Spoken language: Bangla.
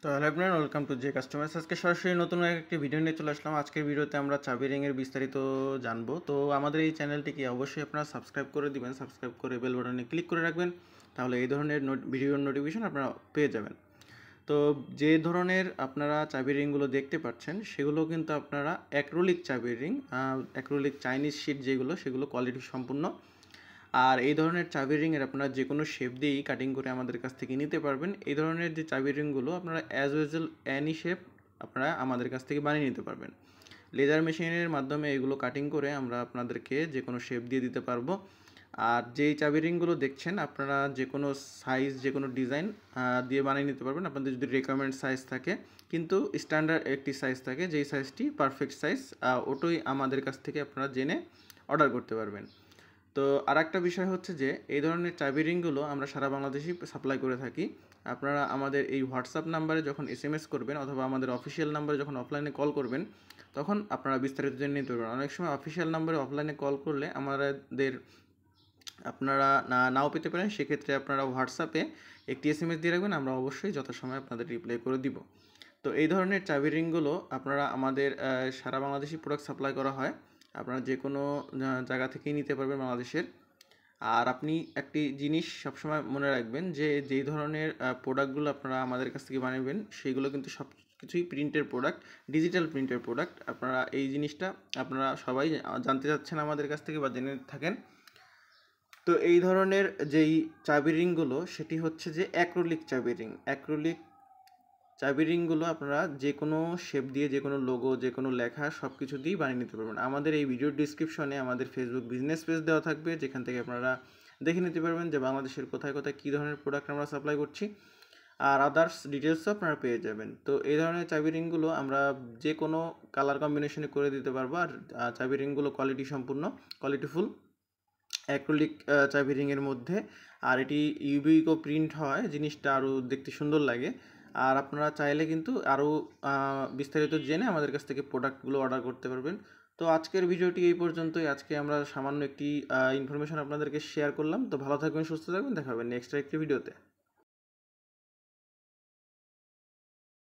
তো hello everyone, welcome to J customers. আজকে সরাসরি নতুন একটি ভিডিও নিয়ে চলে আসলাম। আজকের ভিডিওতে আমরা চাবি রিংয়ের বিস্তারিত জানবো। তো আমাদের এই চ্যানেলটিকে অবশ্যই আপনারা সাবস্ক্রাইব করে দিবেন, সাবস্ক্রাইব করে বেল বাটনে ক্লিক করে রাখবেন, তাহলে এই ধরনের ভিডিওর নোটিফিকেশন আপনারা পেয়ে যাবেন। তো যে ধরনের আপনারা চাবি রিংগুলো দেখতে পাচ্ছেন সেগুলো কিন্তু আপনারা অ্যাক্রিলিক চাবি রিং, অ্যাক্রিলিক চাইনিজ শিট যেগুলো, সেগুলো কোয়ালিটি সম্পূর্ণ। আর এই ধরনের চাবি রিংয়ের আপনারা যে কোনো শেপ দিয়েই কাটিং করে আমাদের কাছ থেকে নিতে পারবেন। এই ধরনের যে চাবি রিংগুলো আপনারা অ্যাজ ওয়েজেল অ্যানি শেপ আপনারা আমাদের কাছ থেকে বানিয়ে নিতে পারবেন। লেজার মেশিনের মাধ্যমে এগুলো কাটিং করে আমরা আপনাদেরকে যে কোনো শেপ দিয়ে দিতে পারবো। আর যেই চাবি রিংগুলো দেখছেন আপনারা যে কোনো সাইজ, যে কোনো ডিজাইন দিয়ে বানিয়ে নিতে পারবেন, আপনাদের যদি রিকোয়ারমেন্ট সাইজ থাকে। কিন্তু স্ট্যান্ডার্ড একটি সাইজ থাকে, যেই সাইজটি পারফেক্ট সাইজ, ওটাই আমাদের কাছ থেকে আপনারা জেনে অর্ডার করতে পারবেন। তো আরেকটা বিষয় হচ্ছে যে এই ধরনের চাবি রিংগুলো আমরা সারা বাংলাদেশেই সাপ্লাই করে থাকি। আপনারা আমাদের এই হোয়াটসঅ্যাপ নাম্বারে যখন এসএমএস করবেন অথবা আমাদের অফিসিয়াল নাম্বারে যখন অফলাইনে কল করবেন, তখন আপনারা বিস্তারিত জেনে নিতে পারবেন। অনেক সময় অফিসিয়াল নাম্বারে অফলাইনে কল করলে আমাদের আপনারা নাও পেতে পারেন। সেক্ষেত্রে আপনারা হোয়াটসঅ্যাপে একটি এসএমএস দিয়ে রাখবেন, আমরা অবশ্যই যথাসময়ে আপনাদের রিপ্লাই করে দিব। তো এই ধরনের চাবি রিংগুলো আপনারা আমাদের সারা বাংলাদেশি প্রোডাক্ট সাপ্লাই করা হয়। আপনারা যে কোনো জায়গা থেকেই নিতে পারবেন বাংলাদেশের। আর আপনি একটি জিনিস সবসময় মনে রাখবেন যে যেই ধরনের প্রোডাক্টগুলো আপনারা আমাদের কাছ থেকে বানাবেন সেইগুলো কিন্তু সব কিছুই প্রিন্টের প্রোডাক্ট, ডিজিটাল প্রিন্টের প্রোডাক্ট। আপনারা এই জিনিসটা আপনারা সবাই জানতে চাচ্ছেন আমাদের কাছ থেকে বা জেনে থাকেন। তো এই ধরনের যেই চাবি রিংগুলো সেটি হচ্ছে যে অ্যাক্রিলিক চাবি রিং। অ্যাক্রিলিক চাবি রিংগুলো আপনারা যে কোনো শেপ দিয়ে, যে কোনো লোগো, যে কোনো লেখা সব কিছু দিয়েই বানিয়ে নিতে পারবেন। আমাদের এই ভিডিওর ডিসক্রিপশনে আমাদের ফেসবুক বিজনেস পেজ দেওয়া থাকবে, যেখান থেকে আপনারা দেখে নিতে পারবেন যে বাংলাদেশের কোথায় কোথায় কী ধরনের প্রোডাক্ট আমরা সাপ্লাই করছি। আর আদার্স ডিটেলসও আপনারা পেয়ে যাবেন। তো এই ধরনের চাবি রিংগুলো আমরা যে কোনো কালার কম্বিনেশনে করে দিতে পারবো। আর চাবি রিংগুলো কোয়ালিটি সম্পূর্ণ, কোয়ালিটিফুল অ্যাক্রিলিক চাবি রিংয়ের মধ্যে। আর এটি ইউবিকো প্রিন্ট হয়, জিনিসটা আরও দেখতে সুন্দর লাগে। আর আপনারা চাইলে কিন্তু আরও বিস্তারিত জেনে আমাদের কাছ থেকে প্রোডাক্টগুলো অর্ডার করতে পারবেন। তো আজকের ভিডিওটি এই পর্যন্তই। আজকে আমরা সামান্য একটি ইনফরমেশন আপনাদেরকে শেয়ার করলাম। তো ভালো থাকবেন, সুস্থ থাকবেন, দেখা হবে নেক্সট একটি ভিডিওতে।